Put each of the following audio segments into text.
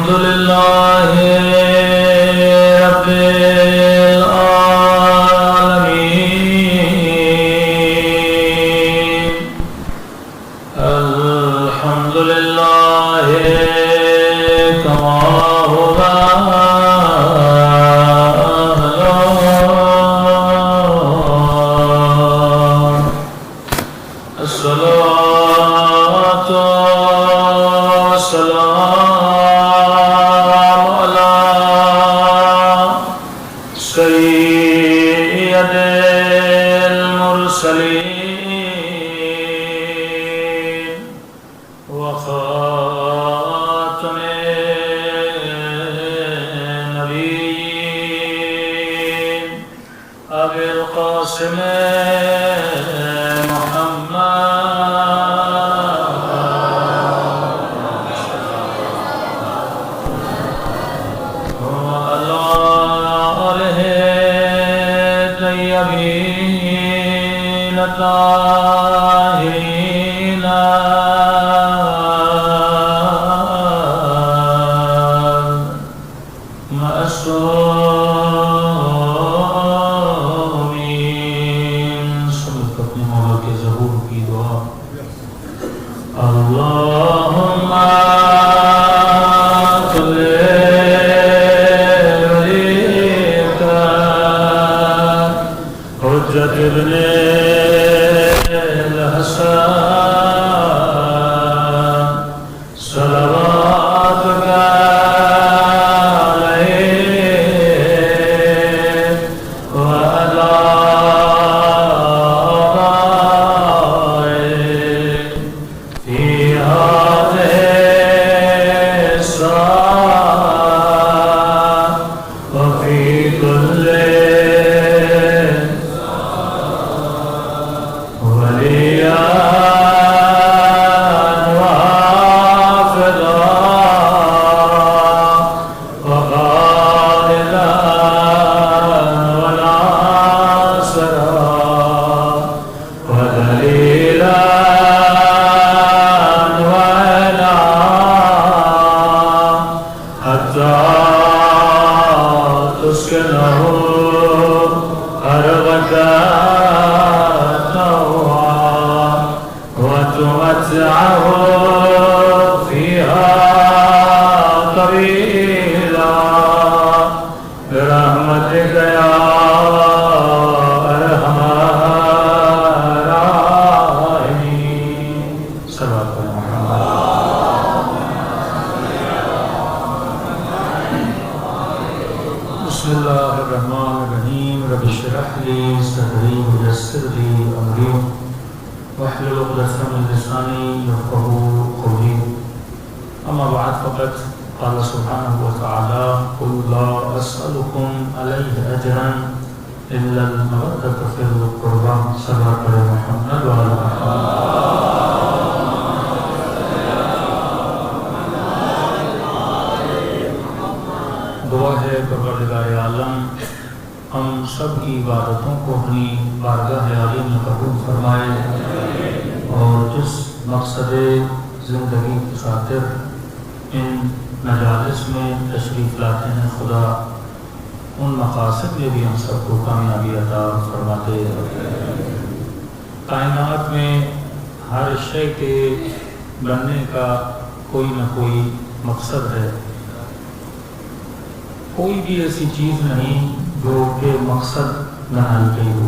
الحمد لله رب العالمين الحمد لله كما هو الصلاة والسلام على سيد المرسلين وخاتم النبيين أبي القاسم الطاهرين المعصومين سب اپنے مولا کے ظہور کی دعا اللہم صلی علیک حجت ابن کائنات میں ہر شے کے بننے کا کوئی نہ کوئی مقصد ہے کوئی بھی ایسی چیز نہیں جو کہ مقصد نہ حل گئی ہو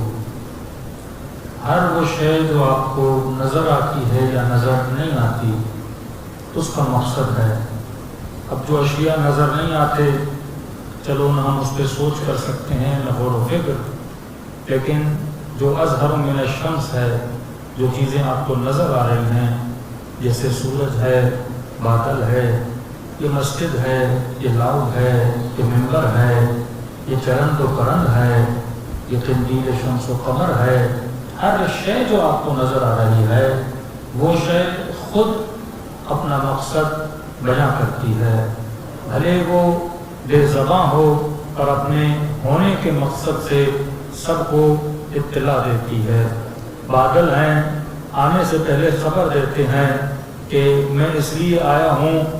ہر وہ شے جو آپ کو نظر آتی ہے یا نظر نہیں آتی اس کا مقصد ہے اب جو اشیاء نظر نہیں آتے چلو نہ ہم اس پہ سوچ کر سکتے ہیں نہ غور و فکر لیکن جو اظہر من الشمس ہے جو چیزیں آپ کو نظر آ رہی ہیں جیسے سورج ہے بادل ہے یہ مسجد ہے یہ لاؤ ہے یہ ممبر ہے یہ چرند و کرند ہے یہ قندیل شمس و قمر ہے ہر شے جو آپ کو نظر آ رہی ہے وہ شے خود اپنا مقصد بیان کرتی ہے بھلے وہ بے زباں ہو اور اپنے ہونے کے مقصد سے سب کو اطلاع دیتی ہے بادل ہیں آنے سے پہلے خبر دیتے ہیں کہ میں اس لیے آیا ہوں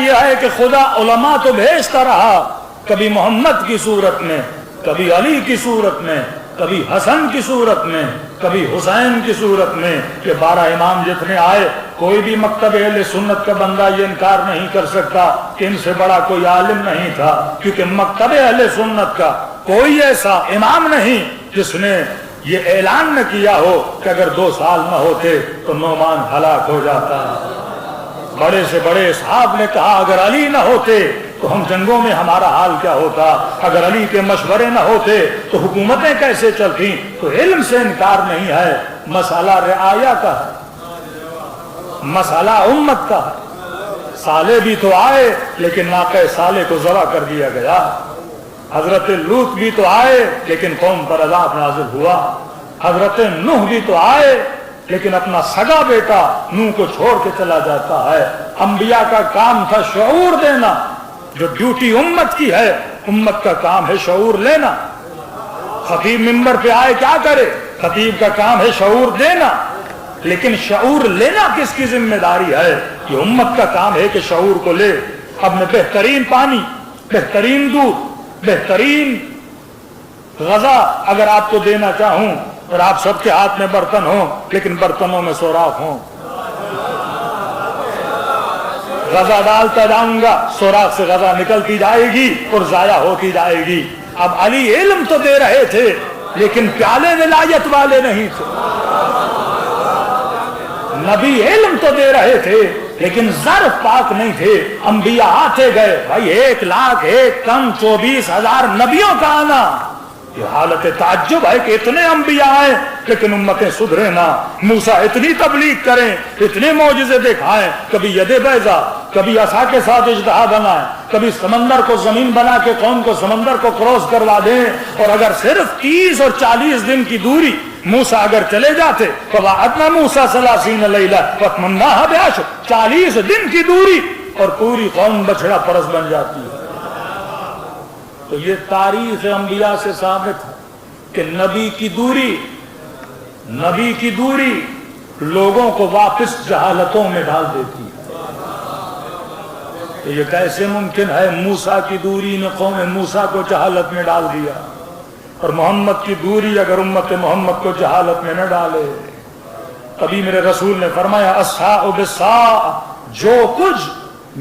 یہ ہے کہ خدا علماء تو بھیجتا رہا، کبھی محمد کی صورت میں، کبھی علی کی صورت میں، کبھی حسن کی صورت میں، کبھی حسین کی صورت میں، کہ 12 امام جتنے آئے، کوئی بھی مکتب اہل سنت کا بندہ یہ انکار نہیں کر سکتا کہ ان سے بڑا کوئی عالم نہیں تھا، کیونکہ مکتب اہل سنت کا کوئی ایسا امام نہیں جس نے یہ اعلان نہ کیا ہو کہ اگر 2 سال نہ ہوتے تو نعمان ہلاک ہو جاتا۔ بڑے سے بڑے اصحاب نے کہا اگر علی نہ ہوتے تو ہم جنگوں میں ہمارا حال کیا ہوتا، اگر علی کے مشورے نہ ہوتے تو حکومتیں کیسے چلتی۔ تو علم سے انکار نہیں ہے، مسئلہ رعایا کا ہے، مسئلہ امت کا ہے۔ صالح بھی تو آئے لیکن ناقہ صالح کو ذبح کر دیا گیا، حضرت لوط بھی تو آئے لیکن قوم پر عذاب نازل ہوا، حضرت نوح بھی تو آئے لیکن اپنا سگا بیٹا نوح کو چھوڑ کے چلا جاتا ہے۔ انبیاء کا کام تھا شعور دینا، جو ڈیوٹی امت کی ہے، امت کا کام ہے شعور لینا۔ خطیب منبر پہ آئے کیا کرے؟ خطیب کا کام ہے شعور دینا، لیکن شعور لینا کس کی ذمہ داری ہے؟ یہ امت کا کام ہے کہ شعور کو لے۔ اب میں بہترین پانی، بہترین دودھ، بہترین غذا اگر آپ کو دینا چاہوں اور آپ سب کے ہاتھ میں برتن ہوں لیکن برتنوں میں سوراخ ہوں، غذا ڈالتا جاؤں گا، سوراخ سے غذا نکلتی جائے گی اور ضائع ہوتی جائے گی۔ اب علی علم تو دے رہے تھے لیکن پیالے ولایت والے نہیں تھے، نبی علم تو دے رہے تھے لیکن ظرف پاک نہیں تھے۔ انبیاء آتے گئے، بھائی 1,00,000 ایک کم 24,000 نبیوں کا آنا، یہ حالت تعجب ہے کہ اتنے انبیاء آئے لیکن امتیں سدھرے نہ۔ موسیٰ اتنی تبلیغ کریں، اتنے معجزے دکھائیں، کبھی ید بیضا، کبھی عصا کے ساتھ اژدہا بنائیں، کبھی سمندر کو زمین بنا کے قوم کو سمندر کو کراس کروا دیں، اور اگر صرف 30 اور 40 دن کی دوری موسیٰ اگر چلے جاتے فَوَعَدْنَا مُوسَىٰ 30 لَيْلَةً وَأَتْمَمْنَاهَا بِعَشْرٍ، 40 دن کی دوری اور پوری قوم بچڑا پرست بن جاتی ہے۔ تو یہ تاریخ انبیاء سے ثابت ہے کہ نبی کی دوری لوگوں کو واپس جہالتوں میں ڈال دیتی ہے۔ تو یہ کیسے ممکن ہے؟ موسیٰ کی دوری نے قوم موسیٰ کو جہالت میں ڈال دیا، اور محمد کی دوری اگر امت محمد کو جہالت میں نہ ڈالے۔ کبھی میرے رسول نے فرمایا الساء بالساء، جو کچھ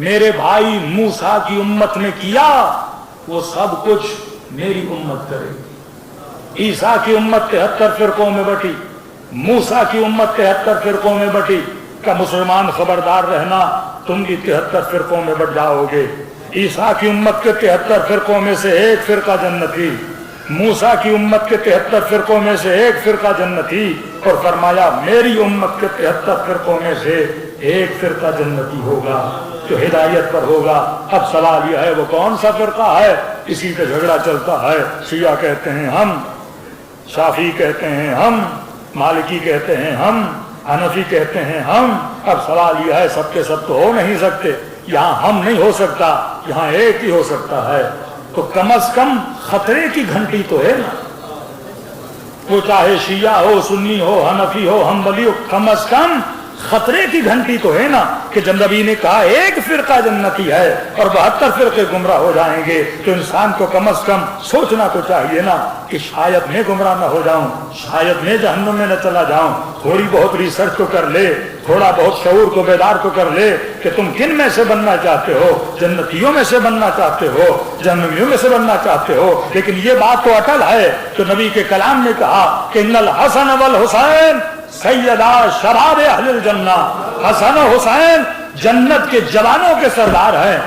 میرے بھائی موسیٰ کی امت نے کیا وہ سب کچھ میری امت کرے گی۔ عیسیٰ کی امت 73 فرقوں میں بٹی، موسیٰ کی امت 73 فرقوں میں بٹی، کہ مسلمان خبردار رہنا تم بھی 73 فرقوں میں بٹ جاؤ گے۔ عیسیٰ کی امت کے 73 فرقوں میں سے ایک فرقہ جنتی، موسیٰ کی امت کے 73 فرقوں میں سے ایک فرقہ جنتی، اور فرمایا میری امت کے 73 فرقوں میں سے ایک فرقہ جنتی ہوگا جو ہدایت پر ہوگا۔ اب سوال یہ ہے وہ کون سا فرقہ ہے؟ اسی پہ جھگڑا چلتا ہے۔ شیعہ کہتے ہیں ہم، شافعی کہتے ہیں ہم، مالکی کہتے ہیں ہم، حنفی کہتے ہیں ہم۔ اب سوال یہ ہے سب کے سب تو ہو نہیں سکتے، یہاں ہم نہیں ہو سکتا، یہاں ایک ہی ہو سکتا ہے۔ تو کم از کم خطرے کی گھنٹی تو ہے نا، وہ چاہے شیعہ ہو، سنی ہو، حنفی ہو، حنبلی ہو، کم از کم خطرے کی گھنٹی تو ہے نا کہ جب نبی نے کہا ایک فرقہ جنتی ہے اور 72 فرقے گمراہ ہو جائیں گے، تو انسان کو کم از کم سوچنا تو چاہیے نا کہ شاید میں گمراہ نہ ہو جاؤں، شاید میں جہنم میں نہ چلا جاؤں۔ تھوڑی بہت ریسرچ تو کر لے، تھوڑا بہت شعور کو بیدار تو کر لے کہ تم کن میں سے بننا چاہتے ہو، جنتیوں میں سے بننا چاہتے ہو، جہنمیوں میں سے بننا چاہتے ہو۔ لیکن یہ بات تو اٹل ہے جو نبی کے کلام نے کہا کہ ان الحسن والحسین سیدہ شباب اہل الجنہ، حسن و حسین جنت کے جوانوں کے سردار ہیں۔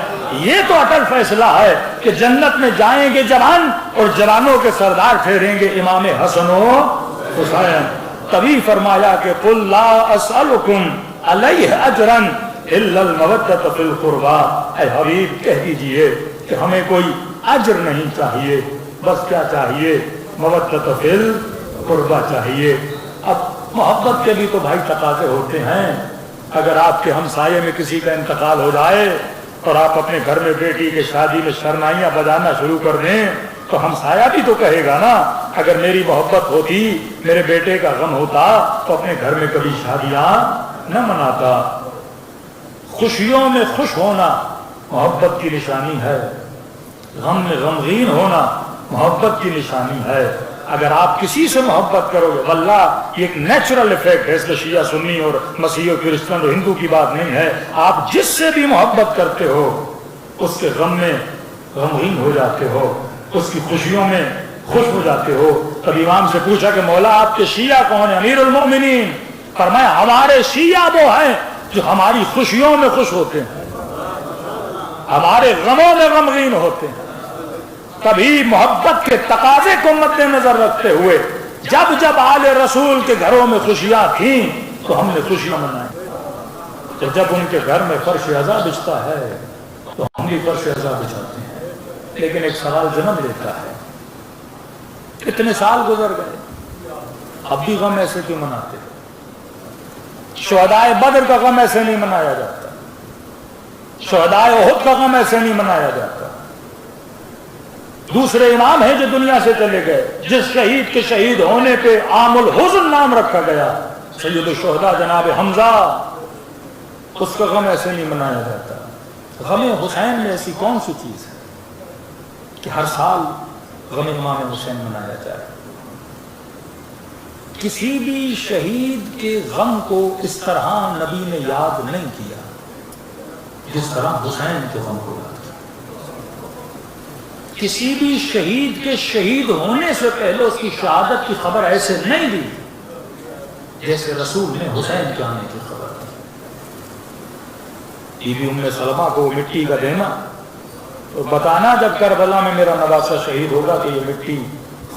یہ تو اٹل فیصلہ ہے کہ جنت میں جائیں گے جوان اور جوانوں کے سردار ٹھہریں گے امام حسن و حسین۔ تبھی فرمایا کہ قل لا اسألکم علیہ اجرا الا المودۃ فی القربى، اے حبیب کہہ دیجئے کہ ہمیں کوئی اجر نہیں چاہیے، بس کیا چاہیے؟ مودۃ فی القربى چاہیے۔ اب محبت کے بھی تو بھائی تقاضے ہوتے ہیں۔ اگر آپ کے ہمسائے میں کسی کا انتقال ہو جائے اور آپ اپنے گھر میں بیٹی کے شادی میں شرنائیاں بجانا شروع کر دیں تو ہمسایہ بھی تو کہے گا نا، اگر میری محبت ہوتی، میرے بیٹے کا غم ہوتا تو اپنے گھر میں کبھی شادیاں نہ مناتا۔ خوشیوں میں خوش ہونا محبت کی نشانی ہے، غم میں غمگین ہونا محبت کی نشانی ہے۔ اگر آپ کسی سے محبت کرو گے، واللہ یہ ایک نیچرل افیکٹ ہے، اس میں شیعہ سنی اور مسیحی اور کرسچن اور ہندو کی بات نہیں ہے، آپ جس سے بھی محبت کرتے ہو اس کے غم میں غمگین ہو جاتے ہو، اس کی خوشیوں میں خوش ہو جاتے ہو۔ تب امام سے پوچھا کہ مولا آپ کے شیعہ کون ہیں؟ امیر المؤمنین فرمایا ہمارے شیعہ وہ ہیں جو ہماری خوشیوں میں خوش ہوتے ہیں، ہمارے غموں میں غمگین ہوتے ہیں۔ تبھی محبت کے تقاضے کو مد نظر رکھتے ہوئے جب جب آل رسول کے گھروں میں خوشیاں تھیں تو ہم نے خوشیاں منائی، جب ان کے گھر میں فرش عزا بچھتا ہے تو ہم بھی فرش عزا بچھاتے ہیں۔ لیکن ایک سوال جنم لیتا ہے، اتنے سال گزر گئے اب بھی غم ایسے کیوں مناتے؟ شہدائے بدر کا غم ایسے نہیں منایا جاتا، شہدائے احد کا غم ایسے نہیں منایا جاتا۔ دوسرے امام ہیں جو دنیا سے چلے گئے، جس شہید کے شہید ہونے پہ عام الحزن نام رکھا گیا، سید الشہداء جناب حمزہ، اس کا غم ایسے نہیں منایا جاتا۔ غم حسین میں ایسی کون سی چیز ہے کہ ہر سال غم امام حسین منایا جائے؟ کسی بھی شہید کے غم کو اس طرح نبی نے یاد نہیں کیا جس طرح حسین کے غم کو یاد کیا۔ کسی بھی شہید کے شہید ہونے سے پہلے اس کی شہادت کی خبر ایسے نہیں دی جیسے رسول نے حسین کے آنے کی خبر دی۔ بی بی ام سلمہ کو مٹی کا دینا اور بتانا جب کربلا میں میرا نواسہ شہید ہوگا تو یہ مٹی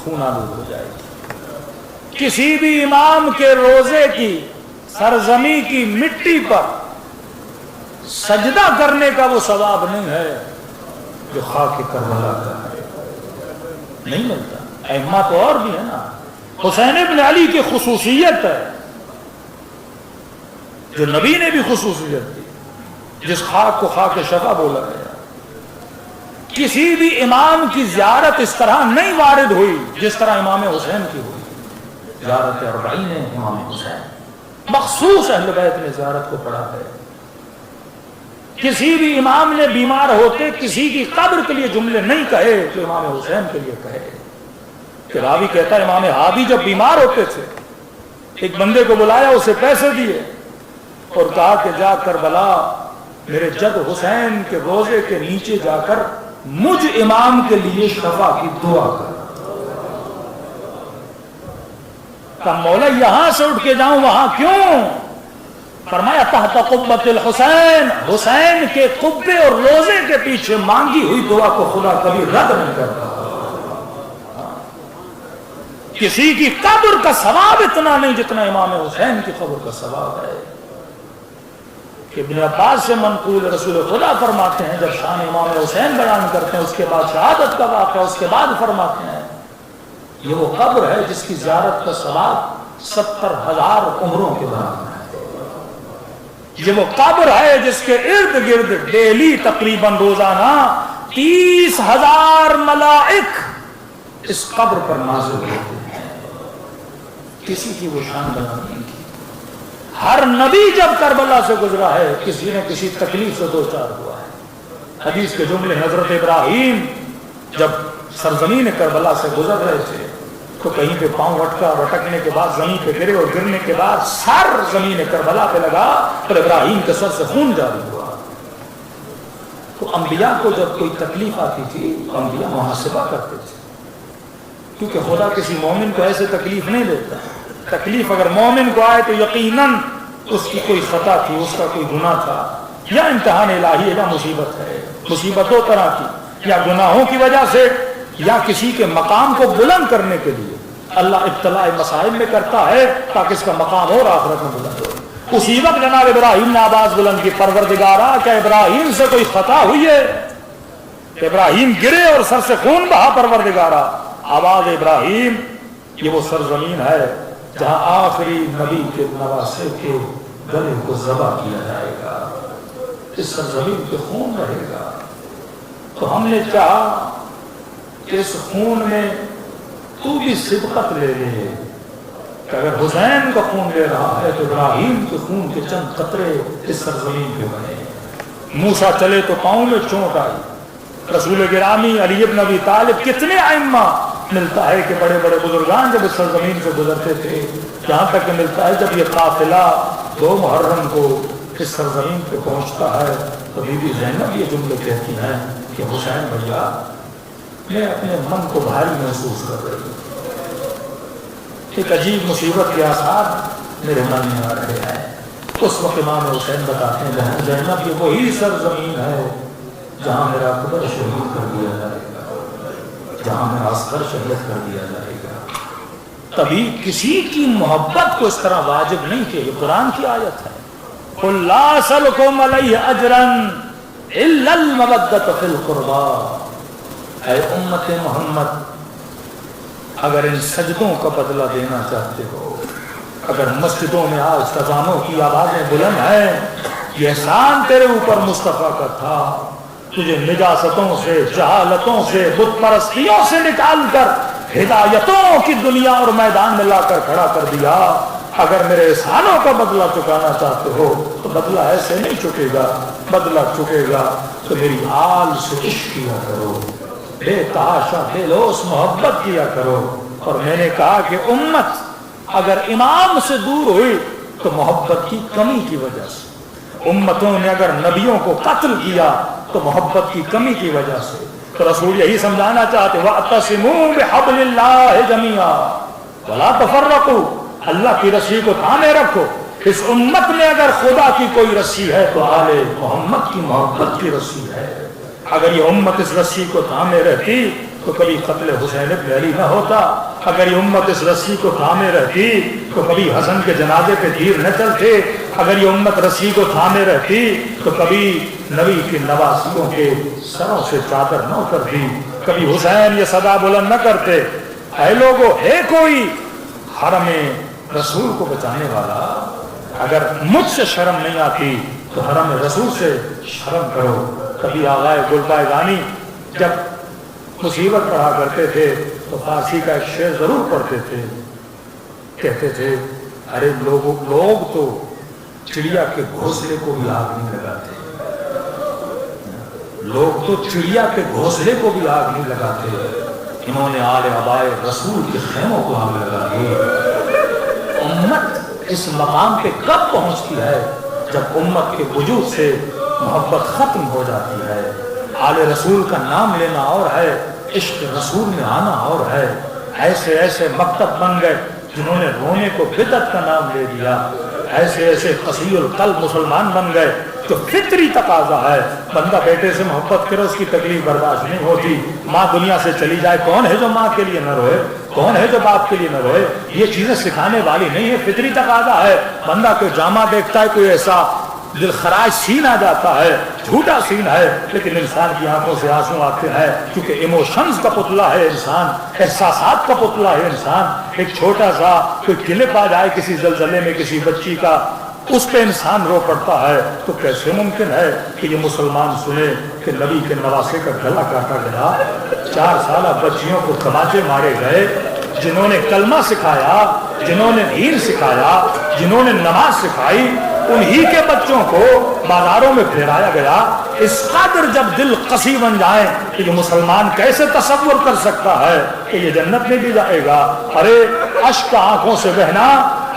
خون آلود ہو جائے گی۔ کسی بھی امام کے روزے کی سرزمی کی مٹی پر سجدہ کرنے کا وہ ثواب نہیں ہے جو خاک کربلا کا ہے، نہیں ملتا۔ ائمہ تو اور بھی ہے نا، حسین ابن علی کی خصوصیت ہے جو نبی نے بھی خصوصیت دی، جس خاک کو خاک شفا بولا گیا۔ کسی بھی امام کی زیارت اس طرح نہیں وارد ہوئی جس طرح امام حسین کی ہوئی۔ زیارت اربعین امام حسین مخصوص اہل بیت نے زیارت کو پڑھا ہے۔ کسی بھی امام نے بیمار ہوتے کسی کی قبر کے لیے جملے نہیں کہے جو امام حسین کے لیے کہے۔ کہ راوی کہتا ہے امام ہادی جب بیمار ہوتے تھے ایک بندے کو بلایا، اسے پیسے دیے اور کہا کہ جا کربلا میرے جد حسین کے روزے کے نیچے جا کر مجھ امام کے لیے شفا کی دعا کر۔ کہ مولا یہاں سے اٹھ کے جاؤں وہاں کیوں؟ فرمایا تحت قبۃ الحسین، حسین کے قبے اور روزے کے پیچھے مانگی ہوئی دعا کو خدا کبھی رد نہیں کرتا۔ کسی کی قبر کا ثواب اتنا نہیں جتنا امام حسین کی قبر کا ثواب ہے۔ کہ ابن عباس سے منقول رسول خدا فرماتے ہیں جب شان امام حسین بیان کرتے ہیں اس کے بعد شہادت کا واقعہ اس کے بعد فرماتے ہیں یہ وہ قبر ہے جس کی زیارت کا ثواب 70,000 عمروں کے برابر ہے۔ یہ وہ قبر ہے جس کے ارد گرد ڈیلی تقریباً روزانہ 30,000 ملائک اس قبر پر نازل ہوتے ہیں۔ کسی کی وہ شان بیان نہیں کی۔ ہر نبی جب کربلا سے گزرا ہے کسی نے کسی تکلیف سے دو چار ہوا ہے۔ حدیث کے جملے حضرت ابراہیم جب سرزمین کربلا سے گزر رہے تھے تو کہیں پہ پاؤں اٹکا اور اٹکنے کے بعد زمین پہ گرے اور گرنے کے بعد سر زمین کربلا پہ لگا اور ابراہیم کے سر سے خون جاری ہوا۔ تو انبیاء کو جب کوئی تکلیف آتی تھی تو انبیاء محاسبہ کرتے تھے، کیونکہ خدا کسی مومن کو ایسے تکلیف نہیں دیتا۔ تکلیف اگر مومن کو آئے تو یقیناً اس کی کوئی خطا تھی، اس کا کوئی گناہ تھا، یا امتحان الہی ہے یا مصیبت ہے۔ مصیبت دو طرح کی، یا گناہوں کی وجہ سے یا کسی کے مقام کو بلند کرنے کے لیے اللہ ابتلاء مسائل میں کرتا ہے تاکہ اس کا مقام اور آخرت میں بلند ہو۔ اسی وقت جناب ابراہیم نے آواز بلند کی، پروردگارا کیا ابراہیم سے کوئی خطا ہوئی ہے؟ کہ ابراہیم گرے اور سر سے خون بہا۔ پروردگارا آواز ابراہیم، یہ وہ سرزمین ہے جہاں آخری نبی کے نواسے کے گلے کو ذبح کیا جائے گا، اس سرزمین پہ خون رہے گا۔ تو ہم نے چاہا کہ اس خون میں تو بھی سبقت لے لے کہ اگر حسین کا خون لے رہا ہے تو ابراہیم کے خون کے چند قطرے اس سرزمین پہ بنے۔ موسیٰ چلے تو پاؤں میں چوٹ آئی. رسول گرامی علی ابن ابی طالب کتنے ائمہ ملتا ہے کہ بڑے بڑے بزرگان جب اس سرزمین سے گزرتے تھے, یہاں تک کہ ملتا ہے جب یہ قافلہ 2 محرم کو اس سرزمین پہ پہنچتا ہے تو بی بی زینب یہ جملے کہتی ہیں کہ حسین بھیا میں اپنے من کو بھاری محسوس کر رہی ہوں, ایک عجیب مصیبت کے آثار میرے من میں آ رہے ہیں. اس وقت امام حسین بتاتے ہیں بہن زینب یہ وہی سرزمین ہے جہاں میرا قبر شہید کر دیا جائے گا, جہاں میرا عسکر شہید کر دیا جائے گا. کبھی کسی کی محبت کو اس طرح واجب نہیں کہ یہ قرآن کی آیت ہے, قُلْ لَا أَسْأَلُكُمْ عَلَيْهِ أَجْرًا إِلَّا الْمَوَدَّةَ فِي الْقُرْبَى. اے امت محمد اگر ان سجدوں کا بدلہ دینا چاہتے ہو, اگر مسجدوں میں آج تزانوں کی آوازیں بلند ہیں, یہ احسان تیرے اوپر مصطفیٰ کا تھا, تجھے نجاستوں سے, جہالتوں سے, بت پرستیوں سے نکال کر ہدایتوں کی دنیا اور میدان میں لا کر کھڑا کر دیا. اگر میرے احسانوں کا بدلہ چکانا چاہتے ہو تو بدلہ ایسے نہیں چکے گا, بدلہ چکے گا تو میری آل سے عشق کیا کرو, بے تحاشا بے لوث محبت کیا کرو. اور میں نے کہا کہ امت اگر امام سے دور ہوئی تو محبت کی کمی کی وجہ سے, امتوں نے اگر نبیوں کو قتل کیا تو محبت کی کمی کی وجہ سے. تو رسول یہی سمجھانا چاہتے وَاعْتَصِمُوا بِحَبْلِ اللَّهِ جَمِيعًا وَلَا تَفَرَّقُوا, اللہ کی رسی کو تھامے رکھو. اس امت میں اگر خدا کی کوئی رسی ہے تو آل محمد کی محبت کی رسی ہے. اگر یہ امت اس رسی کو تھامے رہتی تو کبھی قتل حسین ابن علی نہ ہوتا, اگر یہ امت اس رسی کو تھامے رہتی تو کبھی حسن کے جنازے پہ تیر نہ چلتے, اگر یہ امت رسی کو تھامے رہتی تو کبھی نبی کے نواسیوں کے سروں سے چادر نہ اترتی, کبھی حسین یہ صدا بلند نہ کرتے اے لوگوں ہے کوئی حرم رسول کو بچانے والا. اگر مجھ سے شرم نہیں آتی تو حرم رسول سے شرم کرو. کبھی آغائے گلبائے گانی جب مصیبت پڑھا کرتے تھے تو فارسی کا ایک شعر ضرور پڑھتے تھے, کہتے تھے ارے لوگ تو چڑیا کے گھونسلے کو بھی آگ نہیں لگاتے, لوگ تو چڑیا کے گھونسلے کو بھی آگ نہیں لگاتے, انہوں نے آل آبائے رسول کے خیموں کو آگ لگا دی. امت اس مقام پہ کب پہنچتی ہے جب امت کے وجود سے محبت ختم ہو جاتی ہے. آل رسول کا نام لینا اور ہے, عشق رسول میں آنا اور ہے. ایسے ایسے مکتب بن گئے جنہوں نے رونے کو بدعت کا نام لے دیا, ایسے ایسے قسی القلب مسلمان بن گئے جو فطری تقاضا ہے. بندہ بیٹے سے محبت کرے, اس کی تکلیف برداشت نہیں ہوتی, ماں دنیا سے چلی جائے, کون ہے جو ماں کے لیے نہ روئے, کون ہے جو باپ کے لیے نہ روئے. یہ چیزیں سکھانے والی نہیں ہے, فطری تقاضا ہے. بندہ کوئی ڈرامہ دیکھتا ہے, کوئی ایسا دل خراج سین آ جاتا ہے, جھوٹا سین ہے, لیکن انسان کی آنکھوں سے آنسو آتے ہیں کیونکہ ایموشنز کا پتلا ہے انسان, احساسات کا پتلا ہے انسان. ایک چھوٹا سا کوئی کلپ آ جائے کسی زلزلے میں کسی بچی کا, اس پہ انسان رو پڑتا ہے. تو کیسے ممکن ہے کہ یہ مسلمان سنے کہ نبی کے نواسے کا گلا کاٹا گیا, 4 سالہ بچیوں کو تماچے مارے گئے, جنہوں نے کلمہ سکھایا, جنہوں نے دین سکھایا, جنہوں نے نماز سکھائی, انہی کے بچوں کو بازاروں میں پھیرایا گیا. اس قدر جب دل قسی بن جائے کہ یہ مسلمان کیسے تصور کر سکتا ہے کہ یہ جنت میں بھی جائے گا. ارے اشک آنکھوں سے بہنا,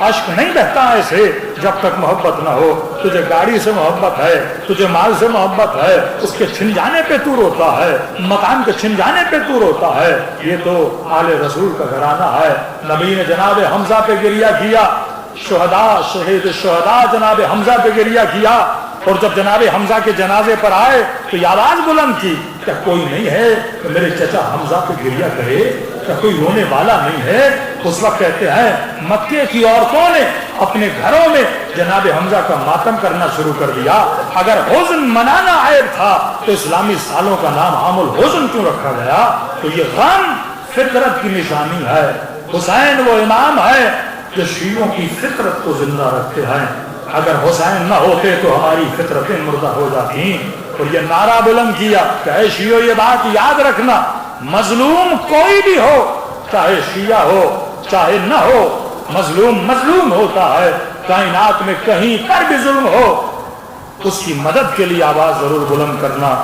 اشک نہیں بہتا ایسے جب تک محبت نہ ہو. تجھے گاڑی سے محبت ہے, تجھے مال سے محبت ہے, اس کے چھن جانے پہ تو روتا ہے, مکان کے چھن جانے پہ تو روتا ہے. یہ تو آل رسول کا گھرانہ ہے. نبی نے جناب حمزہ پہ گریہ کیا, شہداء شہید شہداء جناب حمزہ پہ گریہ کیا, اور جب جناب حمزہ کے جنازے پر آئے تو یہ آواز بلند کی, کیا کوئی نہیں ہے کہ میرے چچا حمزہ پہ گریہ کرے, کیا کوئی رونے والا نہیں ہے. اس وقت کہتے ہیں مکے کی عورتوں نے اپنے گھروں میں جناب حمزہ کا ماتم کرنا شروع کر دیا. اگر حزن منانا عیب تھا تو اسلامی سالوں کا نام عام الحزن کیوں رکھا گیا؟ تو یہ غم فطرت کی نشانی ہے. حسین وہ امام ہے جو شیعوں کی فطرت کو زندہ رکھتے ہیں. اگر حسین نہ ہوتے تو ہماری فطرتیں مردہ ہو جاتی. اور یہ نعرہ بلند کیا کہ اے شیعوں یہ بات یاد رکھنا, مظلوم کوئی بھی ہو, چاہے شیعہ ہو چاہے نہ ہو, مظلوم مظلوم ہوتا ہے. کائنات میں کہیں پر بھی ظلم ہو اس کی مدد کے لیے آواز ضرور بلند کرنا۔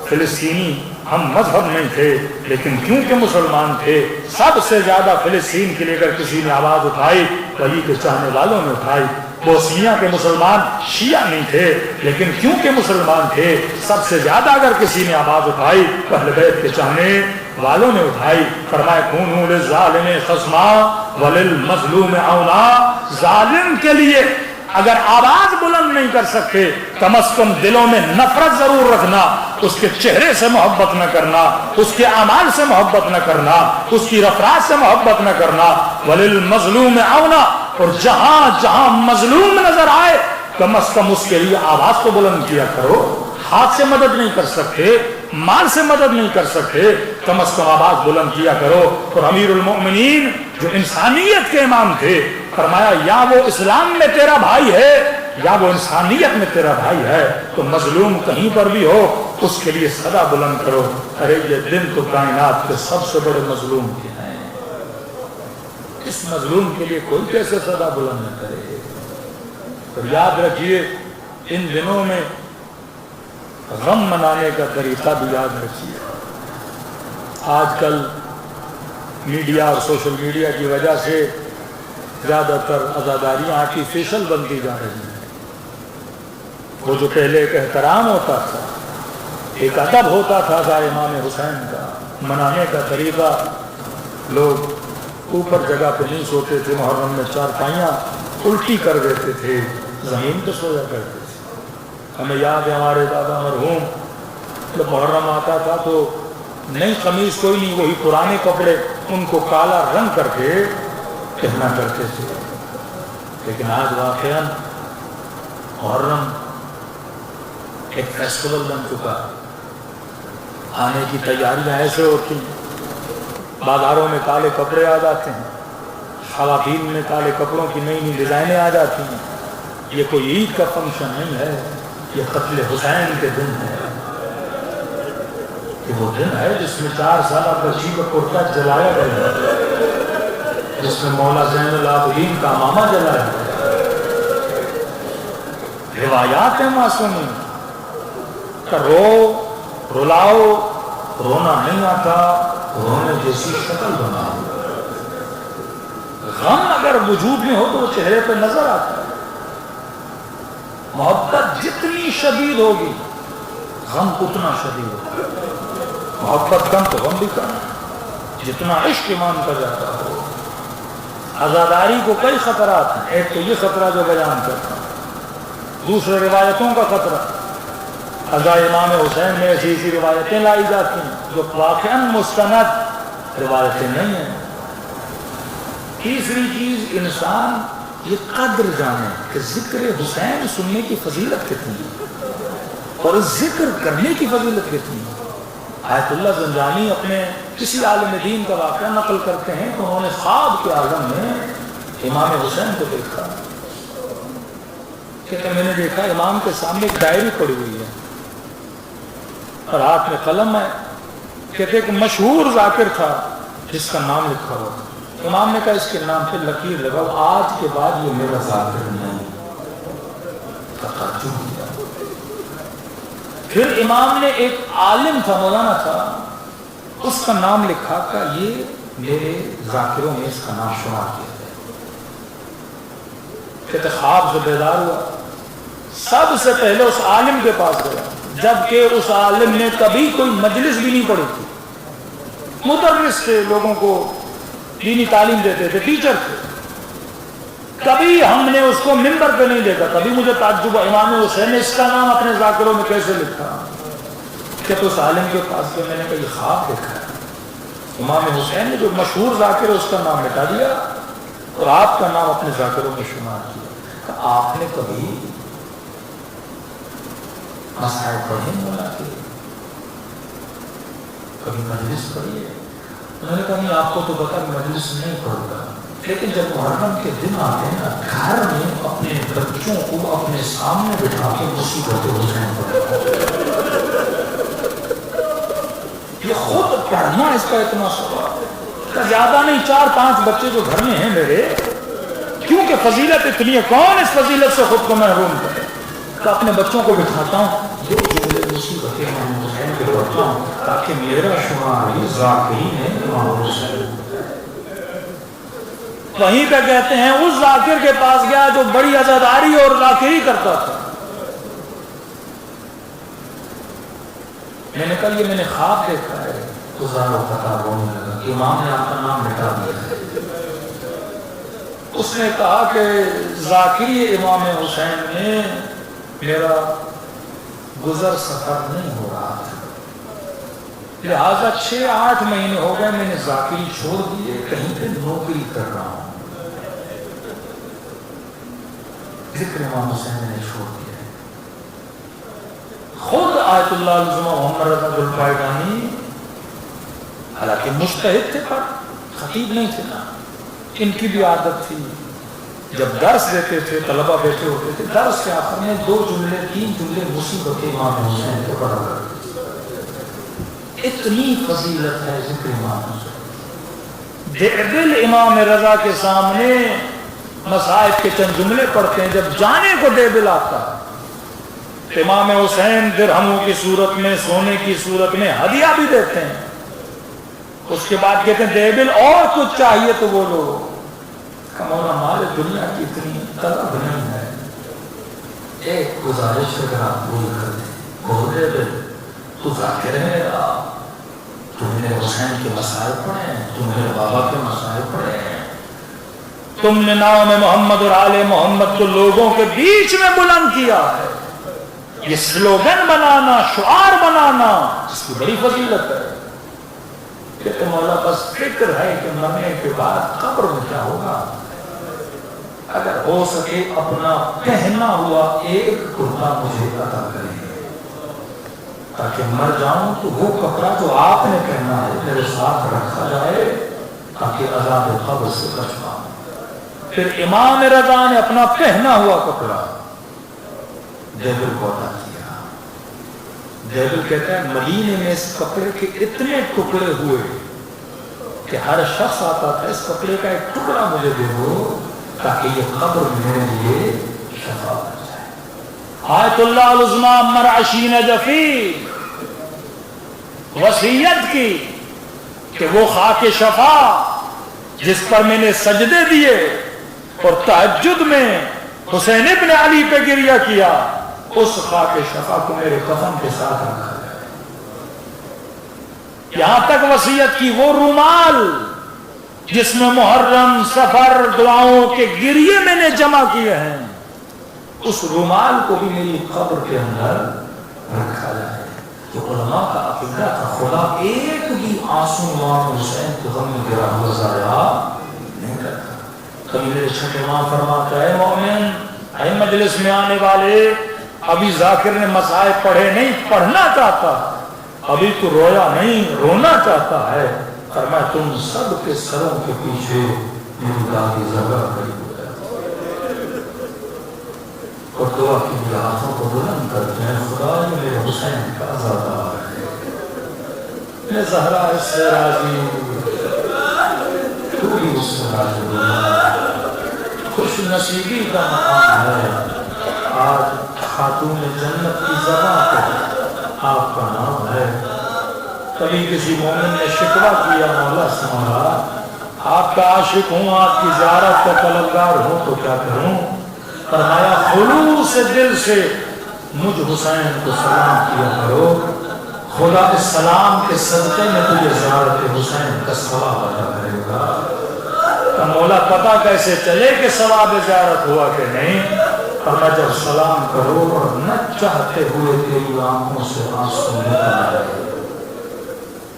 فلسطینی ہم مذہب نہیں تھے لیکن کیونکہ مسلمان تھے سب سے زیادہ فلسطین کے لیے اگر کسی نے آواز اٹھائی ولی کے چاہنے والوں نے اٹھائی۔ بوسنیا کے مسلمان شیعہ نہیں تھے لیکن کیونکہ مسلمان تھے سب سے زیادہ اگر کسی نے آواز اٹھائی اہل بیت کے چاہنے والوں نے اٹھائی۔ فرمائے کونوا للظالم خصما وللمظلوم عونا، ظالم کے لیے اگر آواز بلند نہیں کر سکتے کم از کم دلوں میں نفرت ضرور رکھنا، اس کے چہرے سے محبت نہ کرنا، اس کے اعمال سے محبت نہ کرنا، اس کی رفرات سے محبت نہ کرنا۔ وللمظلوم عونا، اور جہاں جہاں مظلوم نظر آئے کم از کم اس کے لیے آواز تو بلند کیا کرو۔ ہاتھ سے مدد نہیں کر سکتے، مال سے مدد نہیں کر سکتے، کم از کم آواز بلند کیا کرو۔ اور امیر المؤمنین جو انسانیت کے امام تھے فرمایا یا وہ اسلام میں تیرا بھائی ہے یا وہ انسانیت میں تیرا بھائی ہے، تو مظلوم کہیں پر بھی ہو اس کے لیے صدا بلند کرو۔ ارے یہ دن تو کائنات کے سب سے بڑے مظلوم کے ہیں، اس مظلوم کے لیے کوئی کیسے صدا بلند نہ کرے۔ اور یاد رکھیے ان دنوں میں غم منانے کا طریقہ بھی یاد رکھیے۔ آج کل میڈیا اور سوشل میڈیا کی وجہ سے زیادہ تر عزاداریاں آرٹیفیشل بنتی جا رہی ہیں۔ وہ جو پہلے ایک احترام ہوتا تھا، ایک ادب ہوتا تھا امام حسین کا، منانے کا طریقہ، لوگ اوپر جگہ پہ نہیں سوتے تھے، محرم میں چارپائیاں الٹی کر دیتے تھے، زمین پہ سویا کرتے تھے۔ ہمیں یاد ہے ہمارے دادا مرحوم جب محرم آتا تھا تو نئی قمیص کوئی نہیں، وہی پرانے کپڑے ان کو کالا رنگ کر کے پہنا کرتے تھے۔ لیکن آج واقعاً محرم ایک فیسٹیول بن چکا، آنے کی تیاریاں ایسے ہوتی ہیں، بازاروں میں کالے کپڑے آ جاتے ہیں، خواتین میں کالے کپڑوں کی نئی نئی ڈیزائنیں آ جاتی ہیں۔ یہ کوئی عید کا فنکشن نہیں ہے، یہ قتل حسین کے دن ہے۔ یہ وہ دن ہے جس میں 4 سالہ بچی کا کرتا جلایا گیا، جس میں مولا زین العابدین کا امامہ جلایا گیا۔ روایات ہیں معصومی کہ رلاؤ، رونا نہیں آتا، رونے جیسی شکل بناؤ۔ غم اگر وجود میں ہو تو وہ چہرے پہ نظر آتا ہے۔ محبت جتنی شدید ہوگی غم اتنا شدید ہوگا، محبت کم تو غم بھی کم۔ جتنا عشق ایمان کا جاتا ہو۔ عزاداری کو کئی خطرات ہیں، ایک تو یہ خطرہ جو بیان کرتا ہوں، دوسرے روایتوں کا خطرہ، عزا امام حسین میں ایسی روایتیں لائی جاتی ہیں جو واقعاً مستند روایتیں نہیں ہیں۔ تیسری چیز انسان یہ قدر جانے کہ ذکر حسین سننے کی فضیلت کتنی ہے اور ذکر کرنے کی فضیلت کتنی ہے۔ آیت اللہ زنجانی اپنے کسی عالم دین کا واقعہ نقل کرتے ہیں کہ انہوں نے خواب کے عالم میں امام حسین کو دیکھا، کہ میں نے دیکھا امام کے سامنے ایک ڈائری پڑی ہوئی ہے اور ہاتھ میں قلم ہے، کہتے ایک مشہور ذاکر تھا جس کا نام لکھا ہوا تھا۔ امام نے کہا اس کے نام پہ لکیر لگاؤ، آج کے بعد یہ میرا ذاکر نہیں۔ پھر امام نے ایک عالم تھا، مولانا تھا، اس کا نام لکھا کہ یہ میرے ذاکروں میں اس کا نام شمار کیا ہے۔ کہتے خواب سے بیدار ہوا، سب سے پہلے اس عالم کے پاس گیا، جبکہ اس عالم نے کبھی کوئی مجلس بھی نہیں پڑھی تھی، مدرس تھے، لوگوں کو دینی تعلیم دیتے تھے، ٹیچر تھے، کبھی ہم نے اس کو منبر پہ نہیں دیکھا۔ کبھی مجھے تعجب، امام حسین نے اس کا نام اپنے ذاکروں میں کیسے لکھا؟ کہ تو اس عالم کے پاس گئے، میں نے کہا یہ خواب دیکھا ہے، امام حسین نے جو مشہور ذاکر ہے اس کا نام مٹا دیا اور آپ کا نام اپنے ذاکروں میں شمار کیا۔ کہ آپ نے کبھی مسائل پڑھے مولا کے، کبھی مجلس پڑھی ہے؟ انہوں نے کہا نہیں، آپ کو تو پتا مجلس نہیں پڑھتا، لیکن جب محرم کے دن آتے ہیں نا، گھر میں اپنے بچوں کو اپنے سامنے بٹھا کے مصیبت حسین پڑھتا، یہ خود پڑھنا اس کا اتنا ثواب ہے۔ زیادہ نہیں، 4-5 بچے جو گھر میں ہیں میرے، کیونکہ فضیلت اتنی ہے، کون اس فضیلت سے خود کو محروم کرے؟ تو اپنے بچوں کو بٹھاتا ہوں جو جملے مصیبتیں امام حسین کے پڑھتا ہوں تاکہ میرا شمار ہی ذاکرین ہے امام حسین. وہیں پہ کہتے ہیں اس ذاکر کے پاس گیا جو بڑی عزاداری اور ذاکری کرتا تھا. میں نے کہا یہ میں نے خواب دیکھا ہے. گزارو خطاب ہونے لگا کہ امام نے آپ کا نام مٹا دیا ہے. اس نے کہا کہ ذاکری امام حسین میں میرا گزر سفر نہیں ہو رہا تھا لہذا 6-8 مہینے ہو گئے میں نے ذاکری چھوڑ دیے کہیں پہ نوکری کر رہا ہوں. ذکر امام حسین نے چھوڑ دیا. خود آیت اللہ العظمہ محمد رضا ذوالفقارانی حالانکہ مجتہد تھے پر خطیب نہیں تھے نا. ان کی بھی عادت تھی جب درس دیتے تھے طلبہ بیٹھے ہوتے تھے درس کے آخر میں 2 جملے 3 جملے مصیبت امام حسین کو پڑھا کرتے تھے. اتنی فضیلت ہے ذکر امام حسین. دل امام رضا کے سامنے مصائب کے چند جملے پڑھتے ہیں. جب جانے کو دل آتا ہے امام حسین درہموں کی صورت میں سونے کی صورت میں ہدیہ بھی دیتے ہیں. اس کے بعد کہتے ہیں دیبل اور کچھ چاہیے تو بولو. مولا مال دنیا کی اتنی طلب نہیں ہے. ایک گزارش اگر آپ پوری کر دیں بول دیبل تو ذاکر ہے میرا. تم نے حسین کے مسائل پڑھے تم نے بابا کے مسائل پڑھے. تم نے نام محمد اور آل محمد کو لوگوں کے بیچ میں بلند کیا ہے. یہ سلوگن بنانا شعار بنانا اس کی بڑی فضیلت ہے. کہ مولا بس فکر ہے کہ مرنے کے بعد قبر میں کیا ہوگا. اگر ہو سکے اپنا پہنا ہوا ایک کرتا مجھے عطا کریں تاکہ مر جاؤں تو وہ کپڑا جو آپ نے پہنا ہے میرے ساتھ رکھا جائے تاکہ عذاب قبر سے بچ پاؤں. پھر امام رضا نے اپنا پہنا ہوا کپڑا دیبل کو عطا کیا. دیبل کہتا ہے مدینے میں اس کپڑے کے اتنے ٹکڑے ہوئے کہ ہر شخص آتا تھا اس کپڑے کا ایک ٹکڑا مجھے دے دو تاکہ یہ قبر میرے لیے شفا بن جائے. آیت اللہ العظمہ مرعشین جفی وصیت کی کہ وہ خاک شفا جس پر میں نے سجدے دیے اور تہجد میں حسین ابن علی پہ گریہ کیا اس خاک شفا کو میرے کفن کے ساتھ رکھا جائے. یہاں تک وصیت کی وہ رومال جس میں محرم سفر دعاؤں کے گریے میں نے جمع کیے ہیں اس رومال کو بھی میری قبر کے اندر رکھا جائے. کہ علماء کا عقیدہ تھا خدا ایک بھی آنسو امام حسین کے غم میں گرا ہوا ضائع نہیں کرتا. کبھی میرے چھٹے ماں فرماتا ہے مومن اے مجلس میں آنے والے ابھی ذاکر نے مسائب پڑھے نہیں پڑھنا چاہتا ابھی تو رویا نہیں رونا چاہتا ہے. فرمایا تم سب کے سروں کے پیچھے میری دادی زبر کھڑی ہو جائے اور دعا کی بھی ہاتھوں کو بلند کرتے ہیں خدا یہ میرے حسین کا عزادار ہے. میں زہرا اس سے راضی تو بھی اس سے راضی ہو. خوش نصیبی کا مقام ہے آج خاتون جنت کی زبان پر آپ کا نام ہے. کبھی کسی مومن نے شکوہ کیا مولا سے مولا آپ کا عاشق ہوں آپ کی زیارت کا طلبگار ہوں تو کیا کروں. فرمایا خلوص دل سے مجھ حسین کو سلام کیا کرو خدا اس سلام کے صدقے میں تجھے زیارت حسین کا ثواب عطا کرے گا. مولا پتہ کیسے چلے کہ ثواب زیارت ہوا کہ نہیں. فرمایا جب سلام کرو اور نہ چاہتے ہوئے تیری آنکھوں سے آنسو نکل آئے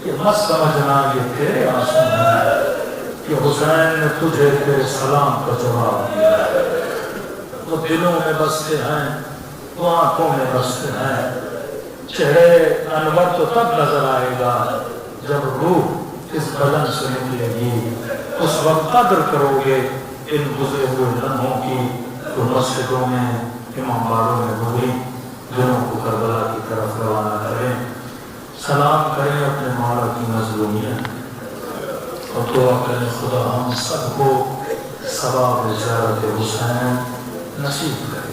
یہ مت سمجھنا یہ تیرے آنسو ہیں کہ حسین نے تجھے تیرے سلام کا جواب دیا ہے. وہ دلوں میں بستے ہیں وہ آنکھوں میں بستے ہیں. چہرے انور تو تب نظر آئے گا جب روح اس بدن سے نکلے گی. اس وقت قدر کرو گے ان گزرے ہوئے لمحوں کی تو مسجدوں میں امام باڑوں میں گزری دلوں کو کربلا کی طرف روانہ کریں. سلام کریں اپنے مولا کی مظلومیت اور دعا کریں خدا ہم سب کو ثواب زیارت حسین نصیب کرے.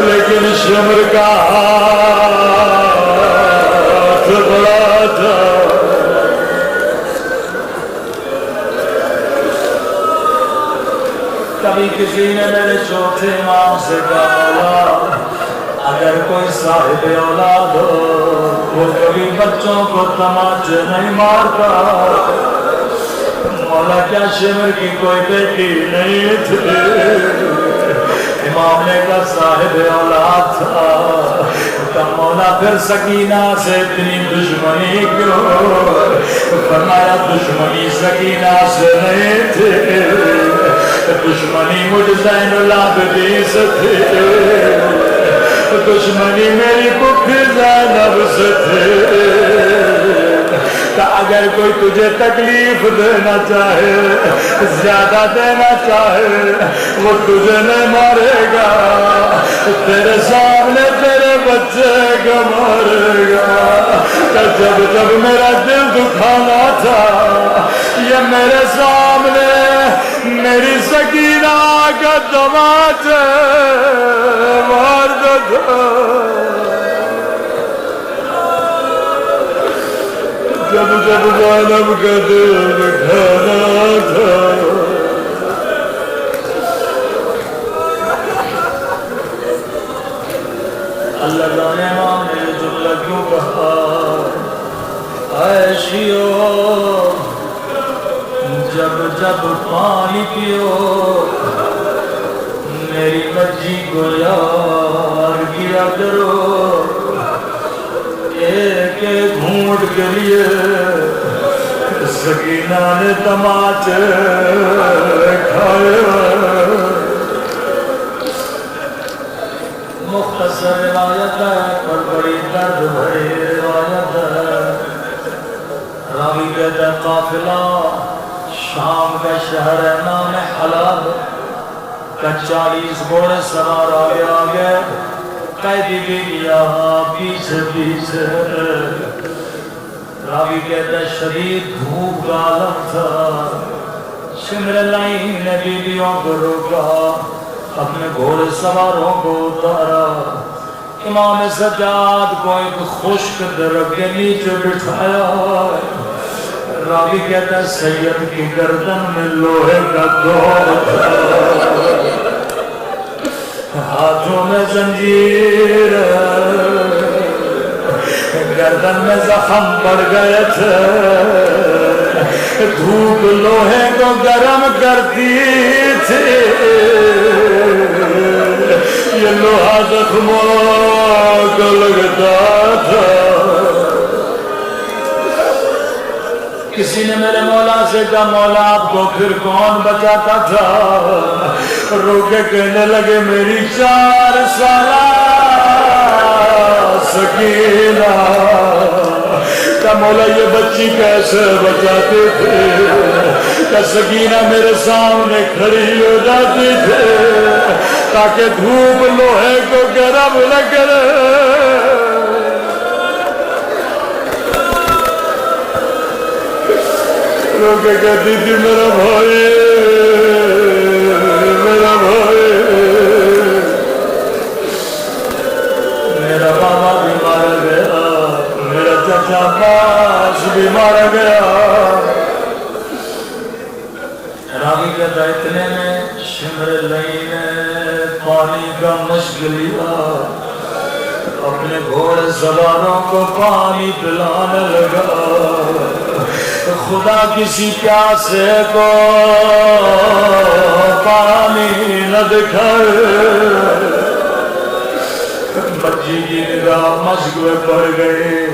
لیکن شمر کا ہاتھ بڑا تھا. کبھی کسی نے میرے چھوٹے امام سے کہا اگر کوئی صاحب اولاد ہو وہ کبھی بچوں کو تماچے نہیں مارتا. مولا کیا شمر کی کوئی بیٹی نہیں تھی؟ امام نے کہا صاحب اولاد تھا. کہا مولا پھر سکینہ سے اتنی دشمنی کیوں؟ فرمایا دشمنی سکینہ سے نہیں تھی، دشمنی مجھ زین العابدین سے تھی، دشمنی میری پھپھی زینب سے تھی. کہ اگر کوئی تجھے تکلیف دینا چاہے، زیادہ دینا چاہے، وہ تجھے نہیں مارے گا، تیرے سامنے تیرے بچے کو مارے گا. کہ جب جب میرا دل دکھانا تھا یہ میرے سامنے میری سکینہ کا تماچے مارتا تھا. جب جب زینب کا دل دکھانا تھا. اللہ جانے امام نے جملہ کیوں کہا عائشیو جب جب پانی پیو میری بچی کو یاد کیا کرو. ایک ایک گھونٹ کے لیے سکینہ نے تماچے کھائے. مختصر روایت ہے اور بڑی درد بھری روایت ہے. راوی کہتا ہے قافلہ شام کا شہر ہے نام حلب کا 40 گھوڑے سوار آگے قیدی بھی یہاں پیچھے پیچھے. راوی کہتا ہے شدید دھوپ کا عالم تھا. شمر لائن نے بیویوں کو روکا، اپنے گھوڑے سواروں کو اتارا، امام سجاد کو ایک خشک درخت کے نیچے بٹھایا. راوی کہتا ہے سید کی گردن میں لوہے کا دور تھا، ہاتھوں میں زنجیر، گردن میں زخم پڑ گئے تھے. دھوپ لوہے کو گرم کرتی تھی، یہ لوہا زخموں کو لگتا تھا. کسی نے میرے مولا سے کہا مولا آپ کو پھر کون بچاتا تھا؟ رو کے کہنے لگے میری 4 سالہ سکینہ. کہ مولا یہ بچی کیسے بچاتے تھے؟ کہ سکینہ میرے سامنے کھڑی ہو جاتی تھے تاکہ دھوپ لوہے کو گرم نہ کرے. رو کے کہتی تھی میرا بھائی میرا بھائی. میرا بابا بھی مارا گیا، میرا چچا عباس بھی مارا گیا. راوی کہتا اتنے میں شمر لئی نے پانی کا مشق لیا، اپنے گھوڑے سواروں کو پانی پلانے لگا. خدا کسی پیاسے کو پانی نہ دکھائے. بچی کی نگاہ مشق میں پڑ گئی.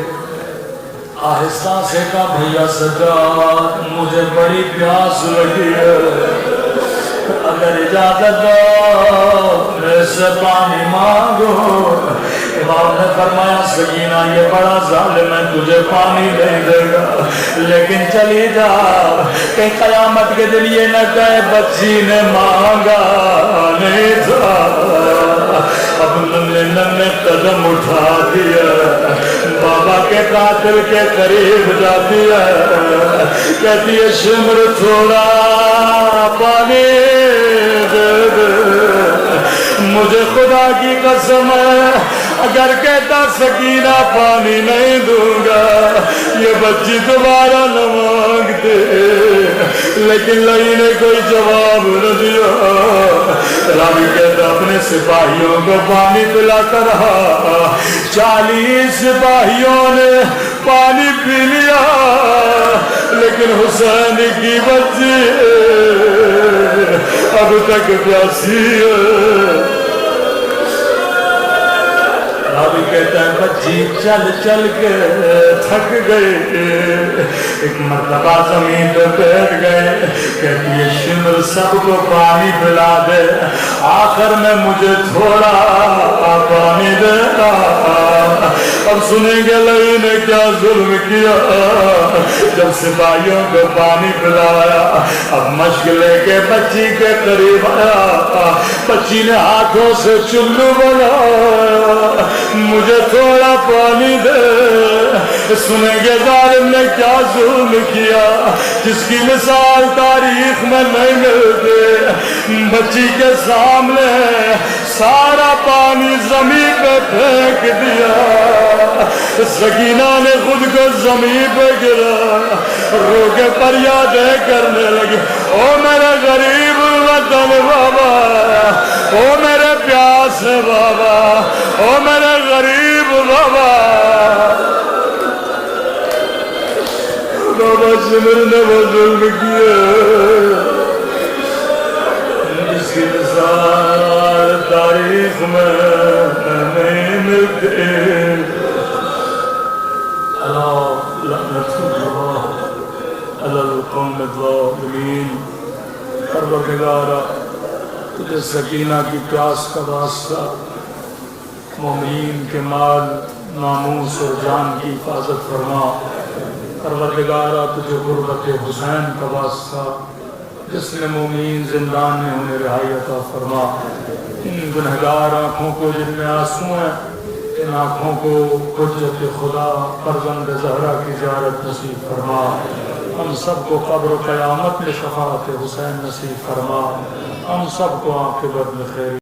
آہستہ سے کہا بھیا سجاد مجھے بڑی پیاس لگی ہے، اگر اجازت دو میرے سے پانی مانگو. امام نے فرمایا سکینہ یہ بڑا ظالم ہے، تجھے پانی نہیں دے گا، لیکن چلی جا کہ قیامت کے دن یہ نہ کہے بچی نے مانگا نہیں تھا. اب ننے قدم اٹھا دیا، بابا کے قاتل کے قریب جاتی ہے، کہتی ہے شمر تھوڑا پانی دے دے، مجھے خدا کی قسم ہے اگر کہتا سکینہ پانی نہیں دوں گا یہ بچی دوبارہ نہ مانگتے، لیکن لئی نے کوئی جواب نہ دیا۔ راوی کہتا اپنے سپاہیوں کو پانی پلاتا رہا، 40 سپاہیوں نے پانی پی لیا، لیکن حسین کی بچی اب تک پیاسی ہے۔ راوی کہتا ہے بچی چل چل کے تھک گئے، ایک مرتبہ زمین پہ بیٹھ گئے، کہتی ہے شمر سب کو پانی پلا دے، آخر میں مجھے تھوڑا پانی دینا۔ اب سنیں گے لئی نے کیا ظلم کیا، جب سپاہیوں کو پانی پلایا اب مشک لے کے بچی کے قریب آیا، بچی نے ہاتھوں سے چلو بنایا، مجھے تھوڑا پانی دے۔ سنیں گے ظالم نے کیا ظلم کیا جس کی مثال تاریخ میں نہیں ملتے، بچی کے سامنے سارا پانی زمین پہ پھینک دیا، سکینہ نے خود کو زمین پہ گرا، رو کے فریادیں کرنے لگی، او میرے غریب وطن بابا، او میرے پیاس بابا، او میرے غریب بابا۔ بابا شمر نے وہ ظلم کیا جس کی مثال تاریخ میں نہیں ملتے۔ لعنت اللہ علی القوم الظالمین۔ پروردگارا تجھے سکینہ کی پیاس کا واسطہ، مومنین کے مال ناموس اور جان کی حفاظت فرما۔ پروردگارا تجھے غربت حسین کا واسطہ، جس نے مومنین زندان میں انہیں رہائی عطا فرما۔ ان گنہگار آنکھوں کو جن میں آنسو ہیں، ان آنکھوں کو حجت خدا فرزند زہرا کی زیارت نصیب فرما۔ ہم سب کو قبر و قیامت میں شفاعت حسین نصیب فرما۔ ہم سب کو عاقبت میں خیر